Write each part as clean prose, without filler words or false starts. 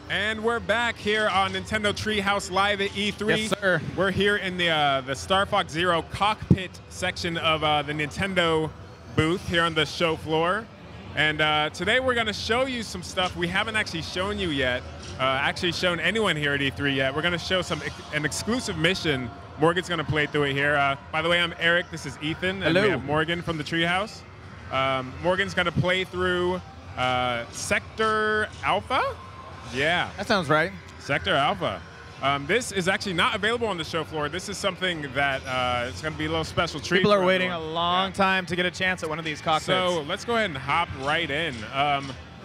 And we're back here on Nintendo Treehouse Live at E3. Yes, sir. We're here in the Star Fox Zero cockpit section of the Nintendo booth here on the show floor. And today we're going to show you some stuff we haven't actually shown you yet, actually shown anyone here at E3 yet. We're going to show an exclusive mission. Morgan's going to play through it here. By the way, I'm Eric. This is Ethan. And Hello. we have Morgan from the Treehouse. Morgan's going to play through Sector Alpha. Yeah. That sounds right. Sector Alpha. This is actually not available on the show floor. This is something that it's going to be a little special treat. People are for waiting everyone. a long time to get a chance at one of these cockpits. So let's go ahead and hop right in.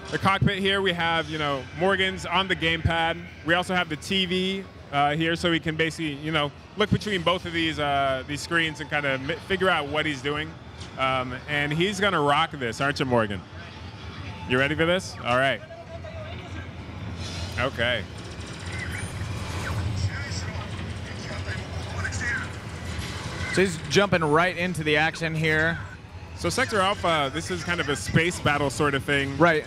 The cockpit here, we have, Morgan's on the gamepad. We also have the TV here, so we can basically, look between both of these screens and kind of figure out what he's doing. And he's going to rock this, aren't you, Morgan? You ready for this? All right. Okay. So he's jumping right into the action here. So Sector Alpha, this is kind of a space battle sort of thing. Right.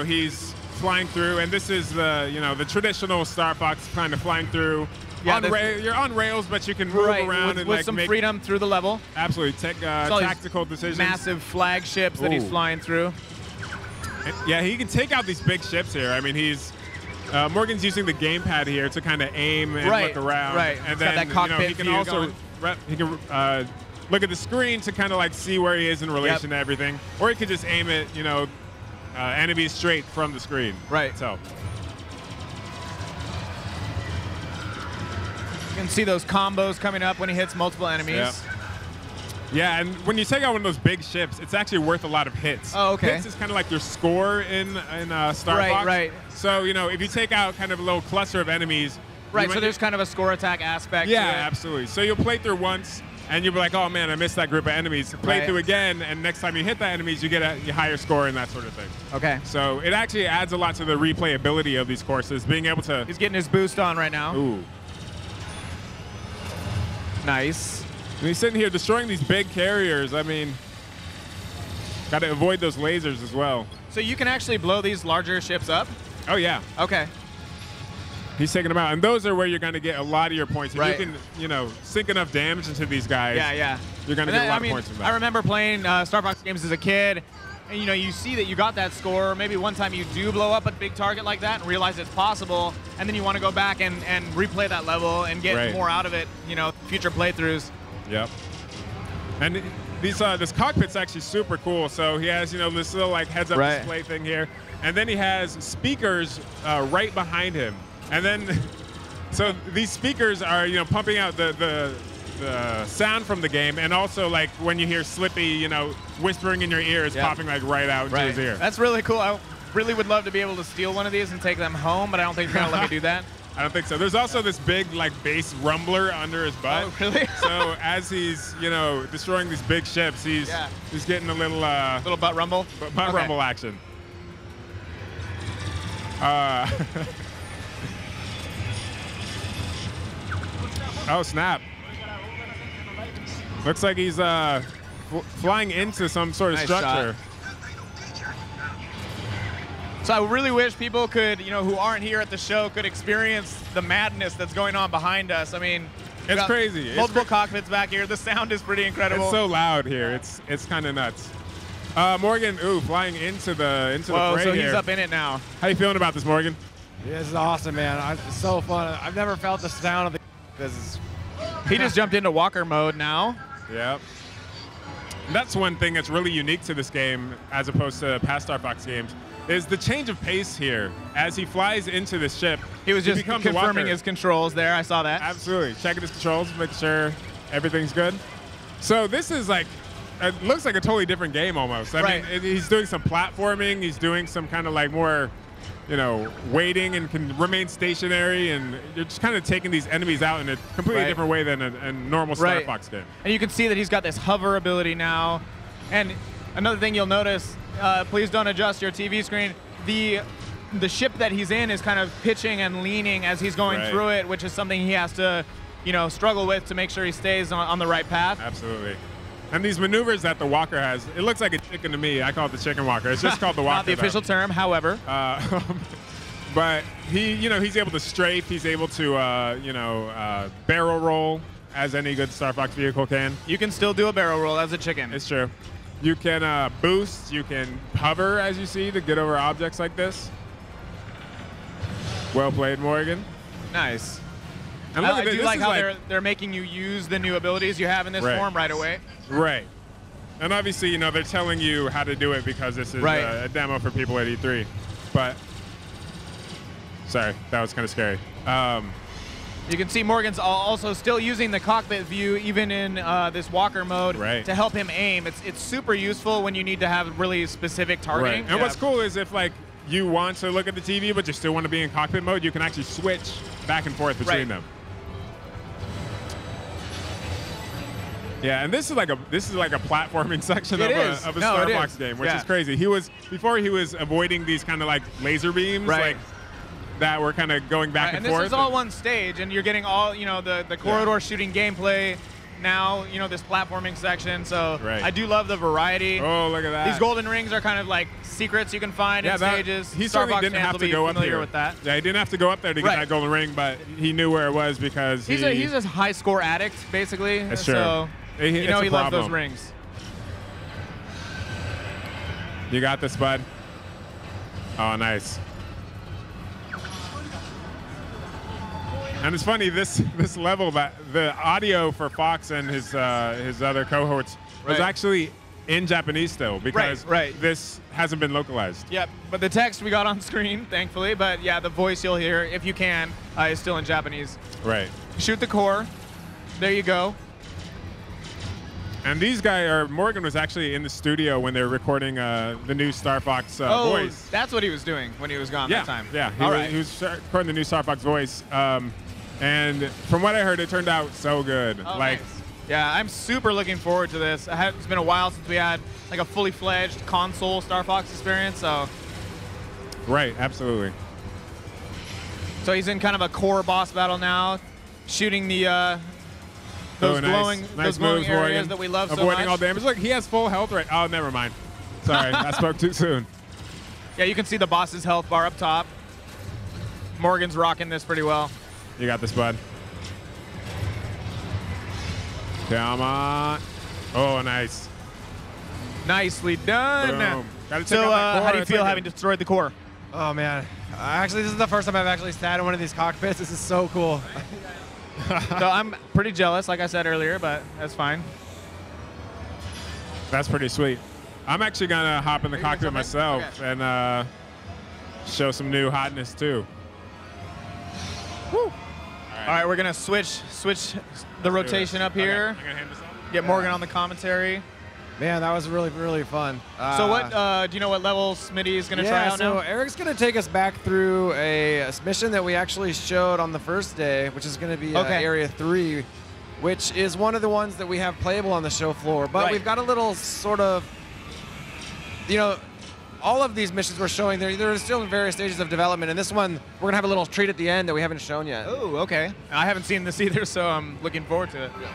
He's flying through, and this is the traditional Star Fox kind of flying through. Yeah, You're on rails, but you can move around with some freedom through the level. Absolutely, take tactical decisions. Massive flagships that he's flying through. Yeah, he can take out these big ships here. I mean, Morgan's using the gamepad here to kind of aim and look around. Right. And It's then got that cockpit he can view also look at the screen to kind of like see where he is in relation to everything, or he could just aim it, enemies straight from the screen. Right. So you can see those combos coming up when he hits multiple enemies. Yep. Yeah, and when you take out one of those big ships, it's actually worth a lot of hits. Oh, okay. Hits is kind of like your score in Star Fox. Right. So, if you take out kind of a little cluster of enemies. Right, so there's kind of a score attack aspect to it. Absolutely. So you'll play through once, and you'll be like, oh, man, I missed that group of enemies. Play through again, and next time you hit the enemies, you get a higher score and that sort of thing. Okay. So it actually adds a lot to the replayability of these courses, being able to... He's getting his boost on right now. Ooh. Nice. And he's sitting here destroying these big carriers. I mean, got to avoid those lasers as well. So you can actually blow these larger ships up? Oh, yeah. Okay. He's taking them out. And those are where you're going to get a lot of your points. If Right. you can, sink enough damage into these guys, you're going to get a lot of points from that. I remember playing Star Fox games as a kid, and you see that you got that score. Maybe one time you do blow up a big target like that and realize it's possible, and then you want to go back and replay that level and get more out of it, future playthroughs. Yep. And this cockpit's actually super cool. So he has, this little like heads-up display thing here, and then he has speakers right behind him. And then, so these speakers are, pumping out the sound from the game, and also like when you hear Slippy, whispering in your ear, it's popping like right out into his ear. That's really cool. I really would love to be able to steal one of these and take them home, but I don't think they're gonna let me do that. I don't think so. There's also this big like bass rumbler under his butt. Oh, really? So as he's destroying these big ships, he's getting a little butt rumble. Butt rumble action. Oh snap! Looks like he's flying into some sort of structure. Shot. So I really wish people could, who aren't here at the show, could experience the madness that's going on behind us. I mean, it's crazy. Multiple cockpits back here. The sound is pretty incredible. It's so loud here. It's kind of nuts. Morgan, flying into the fray so here. He's up in it now. How you feeling about this, Morgan? Yeah, this is awesome, man. It's so fun. I've never felt the sound of the business. He just jumped into walker mode now. Yep. And that's one thing that's really unique to this game, as opposed to past Star Fox games, is the change of pace here. As he flies into the ship, he was just confirming his controls there. I saw that. Absolutely. Checking his controls, making sure everything's good. So this is like, it looks like a totally different game almost. I mean, he's doing some platforming. He's doing some kind of like more, waiting and can remain stationary, and you're just kind of taking these enemies out in a completely different way than a normal Star Fox game. And you can see that he's got this hover ability now. And another thing you'll notice, please don't adjust your TV screen. The ship that he's in is kind of pitching and leaning as he's going through it, which is something he has to, struggle with to make sure he stays on the right path. Absolutely. And these maneuvers that the walker has, it looks like a chicken to me. I call it the chicken walker. It's just called the walker. Not the official term, however. But he's able to strafe. He's able to, barrel roll, as any good Star Fox vehicle can. You can still do a barrel roll as a chicken. It's true. You can boost. You can hover, as you see, to get over objects like this. Well played, Morgan. Nice. And look I at this. do like how they're making you use the new abilities you have in this form right away. Right. And obviously, they're telling you how to do it because this is a demo for people at E3. But, sorry, that was kind of scary. You can see Morgan's also still using the cockpit view even in this walker mode to help him aim. It's super useful when you need to have really specific targeting. Right. And what's cool is if you want to look at the TV but you still want to be in cockpit mode, you can actually switch back and forth between them. Yeah, and this is like a platforming section of a Star Fox game, which is crazy. Before he was avoiding these kind of like laser beams, that were kind of going back and forth. And this is all one stage, and you're getting all the corridor shooting gameplay. Now this platforming section. So I do love the variety. Oh, look at that! These golden rings are kind of like secrets you can find in stages. He certainly didn't have to go up here. With that. Yeah, he didn't have to go up there to get that golden ring, but he knew where it was because he's a high score addict, basically. That's true. So he loves those rings. You got this, bud. Oh, nice. And it's funny, this level, that the audio for Fox and his other cohorts was actually in Japanese still because this hasn't been localized. Yep, but the text we got on screen, thankfully. But yeah, the voice you'll hear, if you can, is still in Japanese. Right. Shoot the core. There you go. And these guys, Morgan was actually in the studio when they were recording the new Star Fox voice. That's what he was doing when he was gone that time. Yeah, he was recording the new Star Fox voice. And from what I heard, it turned out so good. Oh, nice. Yeah, I'm super looking forward to this. It's been a while since we had like a fully fledged console Star Fox experience. So. Right, absolutely. So he's in kind of a core boss battle now, shooting the those glowing areas Morgan. that we love so much. Avoiding all damage. Look, he has full health right. Oh, never mind. Sorry, I spoke too soon. Yeah, you can see the boss's health bar up top. Morgan's rocking this pretty well. You got this, bud. Come on. Oh, nice. Nicely done. So how do you feel having destroyed the core? Oh, man. Actually, this is the first time I've actually sat in one of these cockpits. This is so cool. So I'm pretty jealous, like I said earlier, but that's fine. That's pretty sweet. I'm actually going to hop in the cockpit myself and show some new hotness, too. Woo. All right, we're going to switch the rotation up here. I'm gonna hand this off. Get Morgan on the commentary. Man, that was really, really fun. So what? Do you know what level Smitty is going to try out now? So Eric's going to take us back through a mission that we actually showed on the first day, which is going to be Area 3, which is one of the ones that we have playable on the show floor. But we've got a little sort of, all of these missions we're showing, they're still in various stages of development. And this one, we're going to have a little treat at the end that we haven't shown yet. Oh, okay. I haven't seen this either, so I'm looking forward to it. Yeah.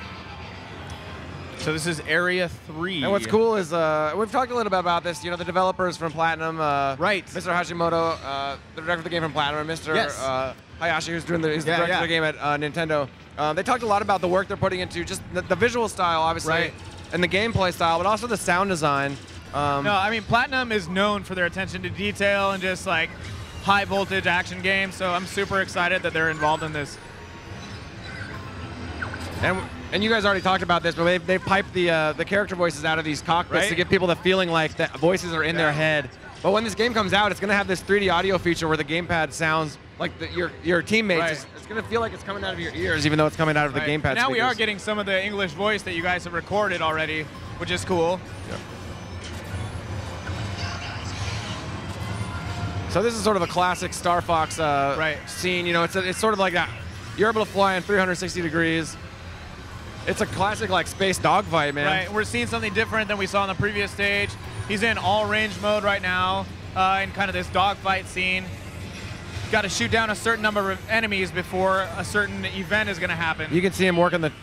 So this is Area 3. And what's cool is we've talked a little bit about this. The developers from Platinum, Mr. Hashimoto, the director of the game from Platinum, Mr. Hayashi, who's doing the director of the game at Nintendo. They talked a lot about the work they're putting into just the visual style, obviously, and the gameplay style, but also the sound design. No, I mean Platinum is known for their attention to detail and just like high voltage action games. So I'm super excited that they're involved in this. And you guys already talked about this, but they've piped the character voices out of these cockpits to give people the feeling like the voices are in their head. But when this game comes out, it's going to have this 3D audio feature where the gamepad sounds like your teammates. It's going to feel like it's coming out of your ears, even though it's coming out of the gamepad Now speakers. we are getting some of the English voice that you guys have recorded already, which is cool. Yeah. So this is sort of a classic Star Fox scene. It's sort of like that. You're able to fly in 360 degrees. It's a classic like space dogfight, man. Right, we're seeing something different than we saw on the previous stage. He's in all range mode right now in kind of this dogfight scene. Got to shoot down a certain number of enemies before a certain event is going to happen. You can see him working the...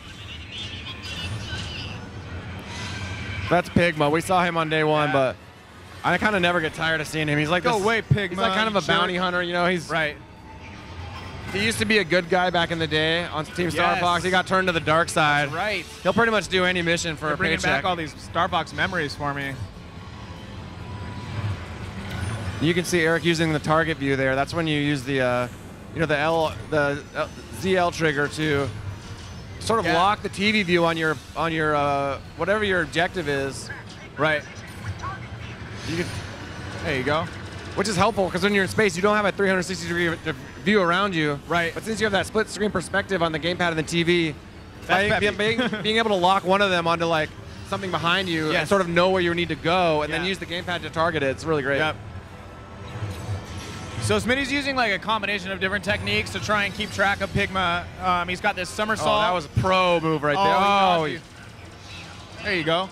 That's Pigma. We saw him on day one, but I kind of never get tired of seeing him. He's like Go away, Pigma. He's like kind of a bounty hunter, you know. He's right. He used to be a good guy back in the day on Team Star Fox. He got turned to the dark side. That's right. He'll pretty much do any mission for You're a bringing paycheck. back all these Star Fox memories for me. You can see Eric using the target view there. That's when you use the, you know, the ZL trigger to sort of lock the TV view on your whatever your objective is. Right. You can, there you go. Which is helpful because when you're in space, you don't have a 360-degree view around you. Right. But since you have that split-screen perspective on the gamepad and the TV, That's being able to lock one of them onto like something behind you and sort of know where you need to go, and then use the gamepad to target it, it's really great. Yep. So Smitty's using like a combination of different techniques to try and keep track of Pigma. He's got this somersault. Oh, that was a pro move right there. There you go.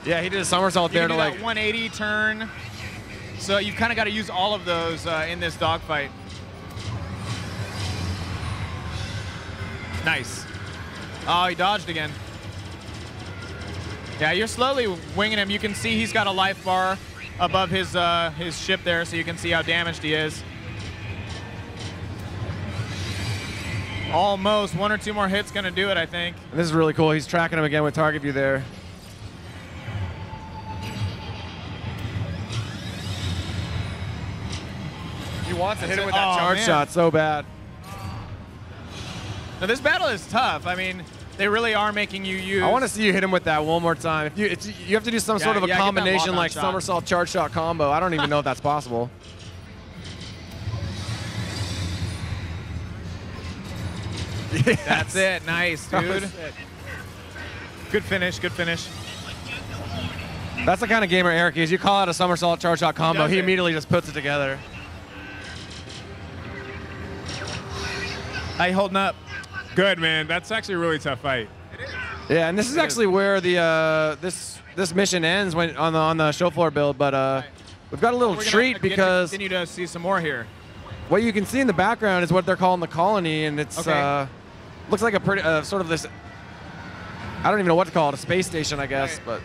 Yeah, he did a somersault there to like 180 turn. So you've kind of got to use all of those in this dogfight. Nice. Oh, he dodged again. Yeah, you're slowly winging him. You can see he's got a life bar above his ship there, so you can see how damaged he is. Almost. 1 or 2 more hits gonna do it, I think. And this is really cool. He's tracking him again with target view there. He wants to hit him with that charge shot so bad. Now this battle is tough. I mean, they really are making you use. I want to see you hit him with that one more time. If you have to do some sort of a combination like somersault charge shot combo. I don't even know if that's possible. Yes. That's it. Nice, dude. Good finish. Good finish. That's the kind of gamer Eric is. You call out a somersault charge shot combo, he immediately just puts it together. How you holding up? Good, man. That's actually a really tough fight. It is. Yeah, and this is actually where the this mission ends when on the show floor build. But we've got a little treat because continue to see some more here. What you can see in the background is what they're calling the colony, and it's looks like a pretty sort of this. I don't even know what to call it, a space station, I guess, but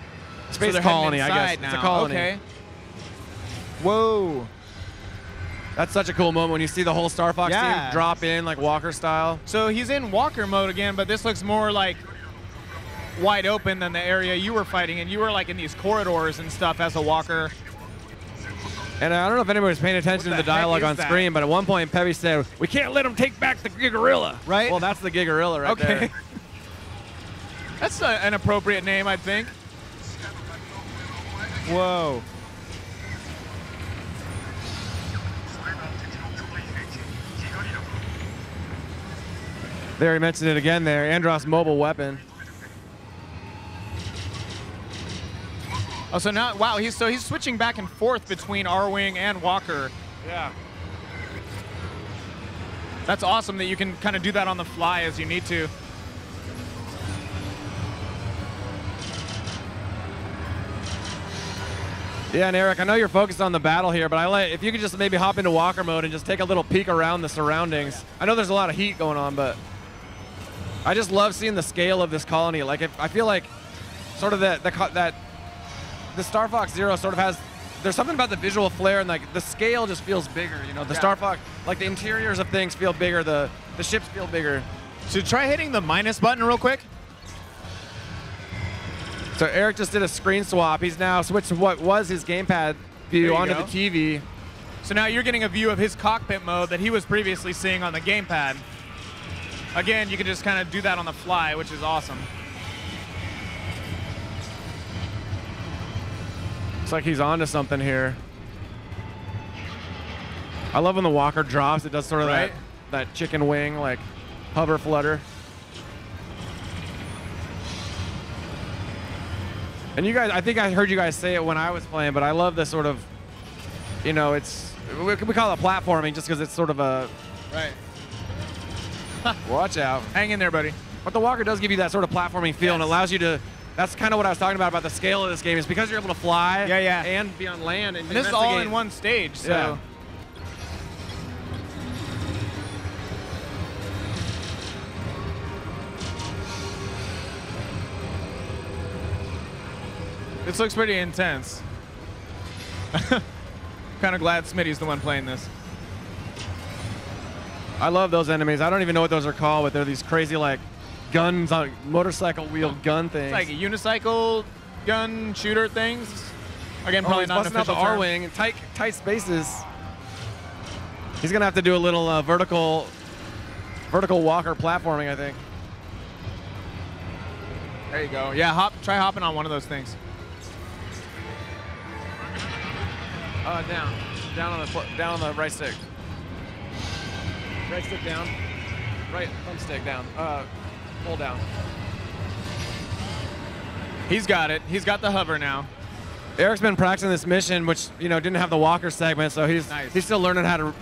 space colony, I guess. Now. It's a colony. Okay. Whoa. That's such a cool moment when you see the whole Star Fox team drop in like Walker style. So he's in Walker mode again, but this looks more like wide open than the area you were fighting in. You were like in these corridors and stuff as a Walker. And I don't know if anybody's paying attention to the dialogue on screen, but at one point Peppy said, "We can't let them take back the Gigarilla." Right? Well, that's the Gigarilla right there. That's an appropriate name, I think. Whoa. There, he mentioned it again there. Andros mobile weapon. Oh, so now, wow, he's switching back and forth between R-Wing and Walker. Yeah. That's awesome that you can kind of do that on the fly as you need to. Yeah, and Eric, I know you're focused on the battle here, but if you could just maybe hop into Walker mode and just take a little peek around the surroundings. I know there's a lot of heat going on, but I just love seeing the scale of this colony. Like, I feel like sort of the Star Fox Zero sort of has, there's something about the visual flair and like the scale just feels bigger, you know. The Star Fox, like the interiors of things feel bigger, the ships feel bigger. So try hitting the minus button real quick. So Eric just did a screen swap. He's now switched what was his gamepad view onto the TV. So now you're getting a view of his cockpit mode that he was previously seeing on the gamepad. Again, you can just kind of do that on the fly, which is awesome. Looks like he's onto something here. I love when the Walker drops. It does sort of that chicken wing, like hover flutter. And you guys, I think I heard you guys say it when I was playing, but I love this sort of, you know, we call it platforming just because it's sort of a... Right. Watch out. Hang in there, buddy. But the Walker does give you that sort of platforming feel and allows you to... That's kind of what I was talking about the scale of this game. Is because you're able to fly and be on land. And this is all in one stage, so... Yeah. This looks pretty intense. Kind of glad Smitty's the one playing this. I love those enemies. I don't even know what those are called, but they're these crazy like guns on motorcycle wheel gun things. It's like a unicycle gun shooter things. Again, probably he's not an busting out official the term. R-wing in tight spaces. He's gonna have to do a little vertical walker platforming, I think. There you go. Yeah, try hopping on one of those things. Down on the right stick. Right stick down. Right thumbstick down. Hold down. He's got it. He's got the hover now. Eric's been practicing this mission, which didn't have the walker segment, so he's still learning how to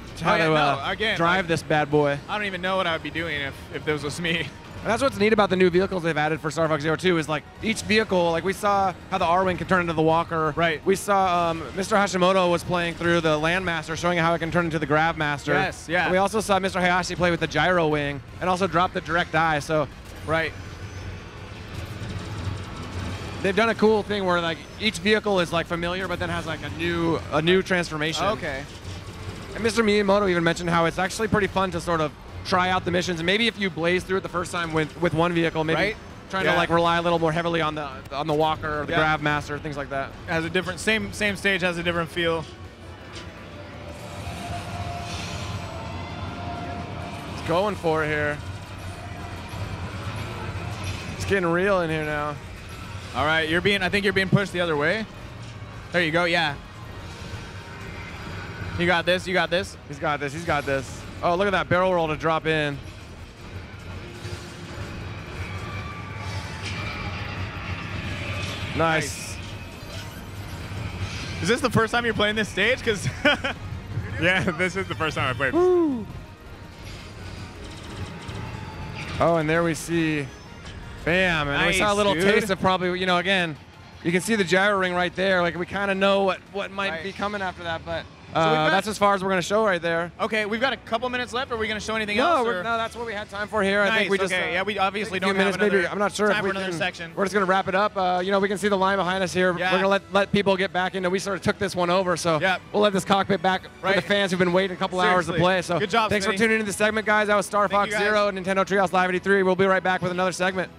drive this bad boy. I don't even know what I would be doing if this was me. And that's what's neat about the new vehicles they've added for Star Fox Zero 2 is like each vehicle, like we saw how the R-Wing can turn into the walker. Right. We saw Mr. Hashimoto was playing through the Landmaster, showing how it can turn into the Grav Master. Yes, yeah. And we also saw Mr. Hayashi play with the Gyro Wing and also drop the direct eye. So, right. They've done a cool thing where like each vehicle is like familiar, but then has like a new transformation. Okay. And Mr. Miyamoto even mentioned how it's actually pretty fun to sort of try out the missions, and maybe if you blaze through it the first time with one vehicle, maybe trying to like rely a little more heavily on the walker or the Grav Master, things like that. Has a different same stage, has a different feel. It's going for it here. It's getting real in here now. All right, I think you're being pushed the other way. There you go, yeah. You got this, you got this. He's got this, he's got this. Oh, look at that barrel roll to drop in. Nice. Is this the first time you're playing this stage? Because yeah, this is the first time I played. Woo. Oh, and there we see, bam, and we saw a little taste of probably, again, you can see the gyro ring right there. Like we kind of know what might be coming after that, but. That's as far as we're going to show right there. Okay, we've got a couple minutes left. Are we going to show anything else? No, that's what we had time for here. I think we just yeah, we obviously don't minutes, have another maybe. I'm not sure time if we for another can, section. We're just going to wrap it up. We can see the line behind us here. Yeah. We're going to let people get back into. We sort of took this one over, so we'll let this cockpit back for the fans who've been waiting a couple hours to play. So good job. Thanks for tuning into the segment, guys. That was Star Fox Zero, Nintendo Treehouse Live 83. We'll be right back with another segment.